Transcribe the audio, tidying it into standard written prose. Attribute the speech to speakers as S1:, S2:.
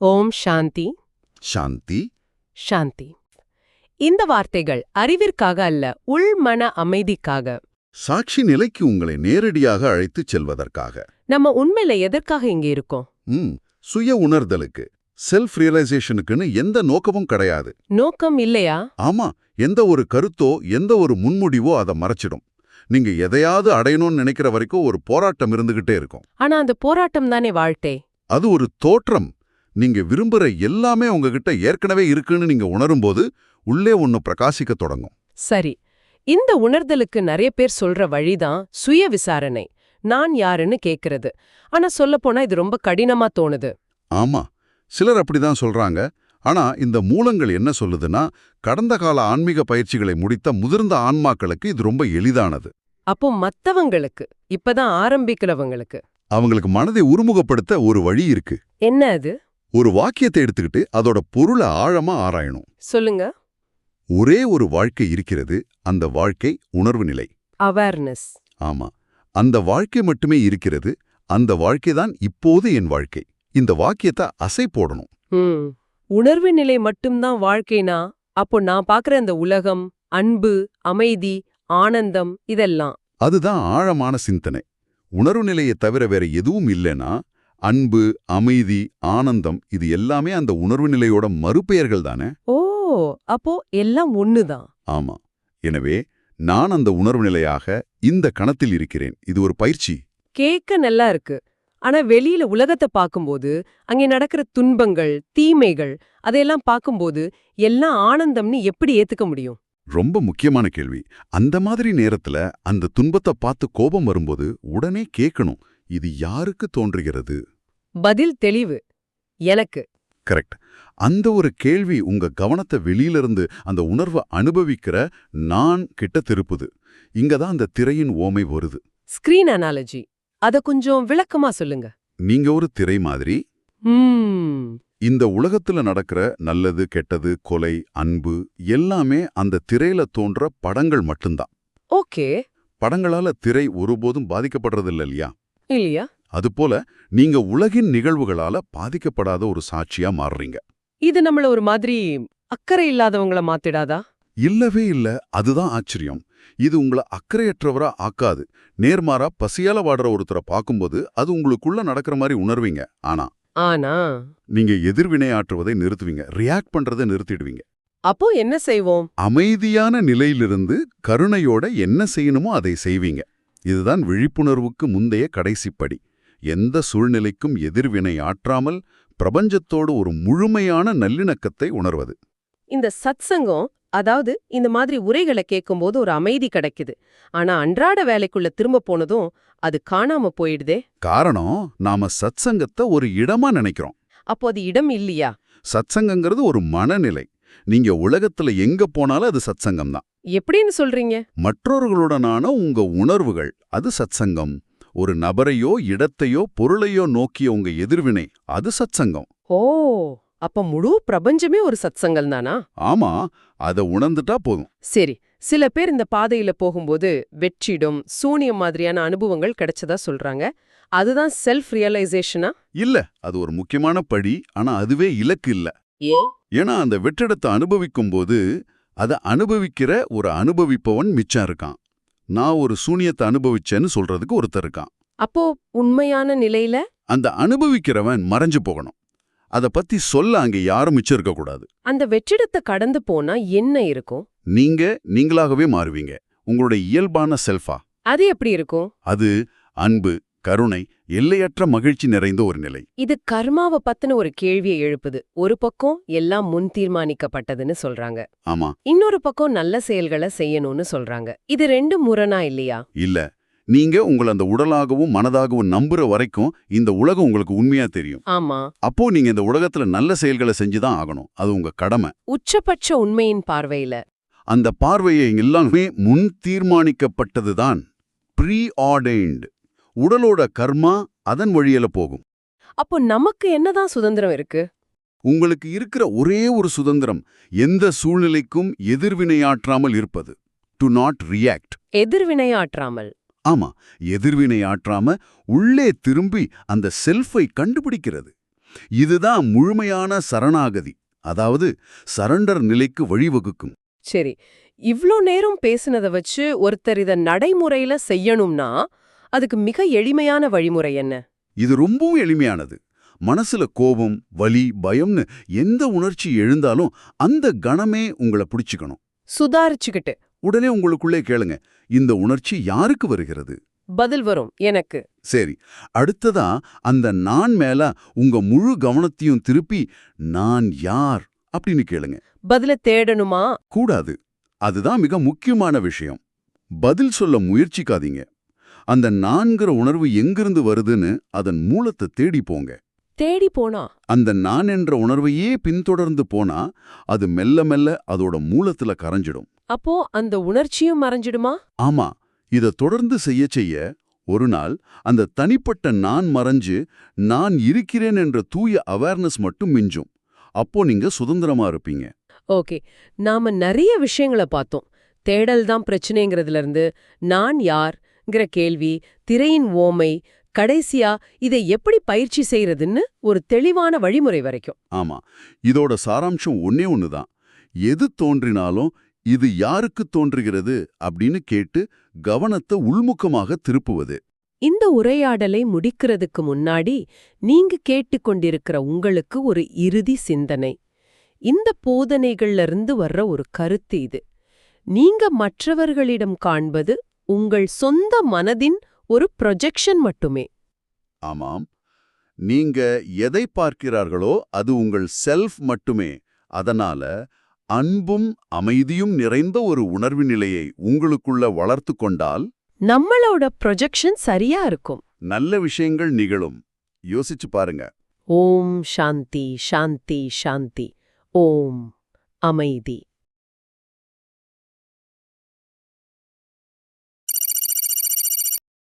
S1: ஓம் சாந்தி.
S2: சாந்தி.
S1: சாந்தி. இந்த வார்த்தைகள் அறிவிற்காக அல்ல, உள்மன அமைதிக்காக.
S2: சாட்சி நிலைக்கு உங்களை நேரடியாக அழைத்துச் செல்வதற்காக.
S1: நம்ம உண்மையில எதற்காக இங்க இருக்கோம்?
S2: சுய உணர்தலுக்கு, செல்ஃப் ரியலைசேஷனுக்குன்னு எந்த நோக்கமும் கிடையாது.
S1: நோக்கம் இல்லையா?
S2: ஆமா, எந்த ஒரு கருத்தோ எந்த ஒரு முன்முடிவோ அதை மறைச்சிடும். நீங்க எதையாவது அடையணும்னு நினைக்கிற வரைக்கும் ஒரு போராட்டம் இருந்துகிட்டே இருக்கும்.
S1: ஆனா அந்த போராட்டம் தானே வாழ்க்கை.
S2: அது ஒரு தோற்றம். நீங்க விரும்புற எல்லாமே உங்ககிட்ட ஏற்கனவே இருக்குன்னு நீங்க உணரும்போது உள்ளே ஒன்னு பிரகாசிக்க தொடங்கும்.
S1: சரி, இந்த உணர்தலுக்கு நிறைய பேர் சொல்ற வழிதான் சுய விசாரணை, நான் யாருன்னு கேக்குறது. ஆனா சொல்லப்போனா இது ரொம்ப கடினமா தோணுது.
S2: ஆமா, சிலர் அப்படிதான் சொல்றாங்க. ஆனா இந்த மூலங்கள் என்ன சொல்லுதுன்னா, கடந்த கால ஆன்மீக பயிற்சிகளை முடித்த முதிர்ந்த ஆன்மாக்களுக்கு இது ரொம்ப எளிதானது.
S1: அப்போ மத்தவங்களுக்கு, இப்பதான் ஆரம்பிக்கிறவங்களுக்கு
S2: அவங்களுக்கு மனதை உருமுகப்படுத்த ஒரு வழி இருக்கு.
S1: என்ன அது?
S2: ஒரு வாக்கியத்தை எடுத்துக்கிட்டு அதோட பொருளை ஆழமா ஆராயணும்.
S1: சொல்லுங்க.
S2: ஒரே ஒரு வாழ்க்கை இருக்கிறது, அந்த வாழ்க்கை உணர்வு நிலை.
S1: அவேர்னஸ்.
S2: ஆமா, அந்த வாழ்க்கை மட்டுமே இருக்கிறது, அந்த வாழ்க்கைதான் இப்போது என் வாழ்க்கை. இந்த வாக்கியத்தை அசை போடணும்.
S1: உணர்வு நிலை மட்டும்தான் வாழ்க்கைனா, அப்போ நான் பாக்குற அந்த உலகம், அன்பு, அமைதி, ஆனந்தம் இதெல்லாம்
S2: அதுதான் ஆழமான சிந்தனை. உணர்வு நிலையை தவிர வேற எதுவும் இல்லைன்னா, அன்பு, அமைதி, ஆனந்தம் இது எல்லாமே அந்த உணர்வு நிலையோட மறுபெயர்கள் தானே.
S1: ஓ, அப்போ எல்லாம் ஒண்ணுதான்.
S2: ஆமா. எனவே நான் அந்த உணர்வு நிலையாக இந்த கணத்தில் இருக்கிறேன். இது ஒரு பயிற்சி.
S1: கேட்க நல்லா இருக்கு. ஆனா வெளியில உலகத்தை பார்க்கும்போது, அங்கே நடக்கிற துன்பங்கள், தீமைகள் அதையெல்லாம் பார்க்கும்போது எல்லாம் ஆனந்தம்னு எப்படி ஏத்துக்க முடியும்?
S2: ரொம்ப முக்கியமான கேள்வி. அந்த மாதிரி நேரத்துல அந்த துன்பத்தை பார்த்து கோபம் வரும்போது உடனே கேட்கணும், இது யாருக்கு தோன்றுகிறது?
S1: பதில் தெளிவு, எனக்கு.
S2: கரெக்ட். அந்த ஒரு கேள்வி உங்க கவனத்தை வெளியிலிருந்து அந்த உணர்வை அனுபவிக்கிற நான் கிட்ட திருப்புது. இங்கதான் அந்த திரையின் ஓமை வருது.
S1: ஸ்கிரீன் அனாலஜி, அத கொஞ்சம் விளக்கமா சொல்லுங்க.
S2: நீங்க ஒரு திரை மாதிரி. இந்த உலகத்துல நடக்கிற நல்லது, கெட்டது, கொலை, அன்பு எல்லாமே அந்த திரையில தோன்ற படங்கள் மட்டும்தான்.
S1: ஓகே.
S2: படங்களால திரை ஒருபோதும் பாதிக்கப்படுறதில்ல இல்லையா?
S1: இல்லையா?
S2: அதுபோல நீங்க உலகின் நிகழ்வுகளால பாதிக்கப்படாத ஒரு சாட்சியா மாறுறீங்க.
S1: இது நம்மள ஒரு மாதிரி அக்கறை இல்லாதவங்கள மாத்திடாதா?
S2: இல்லவே இல்ல. அதுதான் ஆச்சரியம். இது உங்களை அக்கறையற்றவரா ஆக்காது. நேர்மாறா பசியால வாடுற ஒருத்தரை பார்க்கும்போது அது உங்களுக்குள்ள நடக்கிற மாதிரி உணர்வீங்க. ஆனா நீங்க எதிர்வினையாற்றுவதை நிறுத்துவீங்க, ரியாக்ட் பண்றதை நிறுத்திடுவீங்க.
S1: அப்போ என்ன செய்வோம்?
S2: அமைதியான நிலையிலிருந்து கருணையோட என்ன செய்யணுமோ அதை செய்வீங்க. இதுதான் விழிப்புணர்வுக்கு முந்தைய கடைசி படி. எந்த சூழ்நிலைக்கும் எதிர்வினை ஆற்றாமல் பிரபஞ்சத்தோடு ஒரு முழுமையான நல்லிணக்கத்தை உணர்வது.
S1: இந்த சத்சங்கம், அதாவது இந்த மாதிரி உரைகளை கேட்கும்போது ஒரு அமைதி கிடைக்குது. ஆனா அன்றாட வேலைக்குள்ள திரும்ப போனதும் அது காணாம போயிடுதே.
S2: காரணம், நாம சத்சங்கத்தை ஒரு இடமா நினைக்கிறோம்.
S1: அப்போ அது இடம் இல்லையா?
S2: சத்சங்கங்கிறது ஒரு மனநிலை. நீங்க உலகத்துல எங்க போனாலும் அது சத்சங்கம் தான்.
S1: எப்படின்னு சொல்றீங்க?
S2: மற்றவர்களுடனான உங்க உணர்வுகள் அது சத்சங்கம். ஒரு நபரையோ இடத்தையோ பொருளையோ நோக்கிய உங்க எதிர்வினை அது சத்சங்கம்.
S1: ஓ, அப்ப முழு பிரபஞ்சமே ஒரு சத்சங்கம் தானா?
S2: ஆமா, அதை உணர்ந்துட்டா போதும்.
S1: சரி, சில பேர் இந்த பாதையில போகும்போது வெற்றிடம், சூனியம் மாதிரியான அனுபவங்கள் கிடைச்சதா சொல்றாங்க. அதுதான் செல்ஃப் ரியலைசேஷனா?
S2: இல்ல, அது ஒரு முக்கியமான படி. ஆனா அதுவே இலக்கு இல்ல. ஏன்னா அந்த வெற்றிடத்தை அனுபவிக்கும் போது அதை அனுபவிக்கிற ஒரு அனுபவிப்பவன் மிச்சம் இருக்கான். நான் ஒரு சூனியத்தை அனுபவிச்சேன்னு சொல்றதுக்கு ஒருத்தர் இருக்கான்.
S1: அப்போ உண்மையான நிலையில
S2: அந்த அனுபவிக்கிறவன் மறைஞ்சு போகணும். அத பத்தி சொல்ல அங்க யாரும் மிச்சம் இருக்கக்கூடாது.
S1: அந்த வெற்றிடத்தை கடந்து போனா என்ன இருக்கும்?
S2: நீங்களாகவே மாறுவீங்க, உங்களுடைய இயல்பான செல்ஃபா.
S1: அது எப்படி இருக்கும்?
S2: அது அன்பு, கருணை, எல்லையற்ற மகிழ்ச்சி நிறைந்த ஒரு நிலை.
S1: இது கர்மாவை பத்தின ஒரு கேள்வியை எழுப்புது. ஒரு பக்கம் எல்லாம் முன் தீர்மானிக்கப்பட்டதுன்னு சொல்றாங்க.
S2: ஆமா.
S1: இன்னொரு பக்கம் நல்ல செயல்களை செய்யணும்னு சொல்றாங்க. இது ரெண்டும் முரணா இல்லையா?
S2: இல்ல. நீங்க உங்களை அந்த உடலாகவும் மனதாகவும் நம்புற வரைக்கும் இந்த உலகம் உங்களுக்கு உண்மையா தெரியும்.
S1: ஆமா.
S2: அப்போ நீங்க இந்த உலகத்துல நல்ல செயல்களை செஞ்சுதான் ஆகணும். அது உங்க கடமை.
S1: உச்சபட்ச உண்மையின் பார்வையில
S2: அந்த பார்வையை எல்லாமே முன் தீர்மானிக்கப்பட்டதுதான். ப்ரீ ஆர்டைன்டு. உடலோட கர்மா அதன் வழியில போகும்.
S1: அப்போ நமக்கு என்னதான் சுதந்திரம் இருக்கு?
S2: உங்களுக்கு இருக்கிற ஒரே ஒரு சுதந்திரம் எந்த சூழ்நிலைக்கும் எதிர்வினையாற்றாமல் இருப்பது. Do not react.
S1: எதிர்வினையாற்றாமல்.
S2: ஆமா, எதிர்வினை ஆற்றாம உள்ளே திரும்பி அந்த செல்ஃபை கண்டுபிடிக்கிறது. இதுதான் முழுமையான சரணாகதி, அதாவது சரண்டர் நிலைக்கு வழிவகுக்கும்.
S1: சரி, இவ்ளோ நேரம் பேசுனத வச்சு ஒருத்தர் இத நடைமுறையில செய்யணும்னா அதுக்கு மிக எளிமையான வழிமுறை என்ன?
S2: இது ரொம்பவும் எளிமையானது. மனசுல கோபம், வலி, பயம்னு எந்த உணர்ச்சி எழுந்தாலும் அந்த கணமே உங்களை பிடிச்சுக்கணும்.
S1: சுதாரிச்சுக்கிட்டு
S2: உடனே உங்களுக்குள்ளே கேளுங்க, இந்த உணர்ச்சி யாருக்கு வருகிறது?
S1: பதில் வரும், எனக்கு.
S2: சரி, அடுத்ததா அந்த நான் மேல உங்க முழு கவனத்தையும் திருப்பி நான் யார் அப்படின்னு கேளுங்க.
S1: பதில தேடணுமா?
S2: கூடாது. அதுதான் மிக முக்கியமான விஷயம். பதில் சொல்ல முயற்சிக்காதீங்க. அந்த நான்கிற உணர்வு எங்கிருந்து வருதுன்னு அதன் மூலத்தை தேடி போங்க.
S1: தேடி போனா
S2: அந்த நான் என்ற உணர்வையே பின்தொடர்ந்து போனா அது மெல்ல மெல்ல அதோட மூலத்துல கரைஞ்சிடும்.
S1: அப்போ அந்த உணர்ச்சியும் மறைஞ்சிடுமா?
S2: ஆமா, இத தொடர்ந்து செய்ய செய்ய ஒரு நாள் அந்த தனிப்பட்ட நான் மறைஞ்சு நான் இருக்கிறேன் என்ற தூய அவேர்னஸ் மட்டும் மிஞ்சும். அப்போ நீங்க சுதந்திரமா இருப்பீங்க.
S1: ஓகே, நாம நிறைய விஷயங்களை பார்த்தோம். தேடல் தான் பிரச்சனைங்கிறதுல இருந்து நான் யார்ங்கிற கேள்வி, திரையின் ஓமை, கடைசியா இதை எப்படி பயிற்சி செய்யறதுன்னு ஒரு தெளிவான வழிமுறை வரைக்கும்.
S2: ஆமா, இதோட சாராம்சம் ஒன்னே ஒண்ணுதான். எது தோன்றினாலும் இது யாருக்கு தோன்றுகிறது அப்படின்னு கேட்டு கவனத்தை உள்முகமாக திருப்புவது.
S1: இந்த உரையாடலை முடிக்கிறதுக்கு முன்னாடி நீங்க கேட்டுக்கொண்டிருக்கிற உங்களுக்கு ஒரு இறுதி சிந்தனை. இந்த போதனைகள்ல இருந்து வர்ற ஒரு கருத்து இது. நீங்க மற்றவர்களிடம் காண்பது உங்கள் சொந்த மனதின் ஒரு ப்ரொஜெக்ஷன் மட்டுமே.
S2: ஆமாம், நீங்க எதை பார்க்கிறார்களோ அது உங்கள் செல்ஃப் மட்டுமே. அதனால அன்பும் அமைதியும் நிறைந்த ஒரு உணர்வு நிலையை உங்களுக்குள்ள வளர்த்து கொண்டால்
S1: நம்மளோட ப்ரொஜெக்ஷன் சரியா இருக்கும்.
S2: நல்ல விஷயங்கள் நிகழும். யோசிச்சு பாருங்க.
S1: ஓம் சாந்தி சாந்தி சாந்தி. ஓம் அமைதி.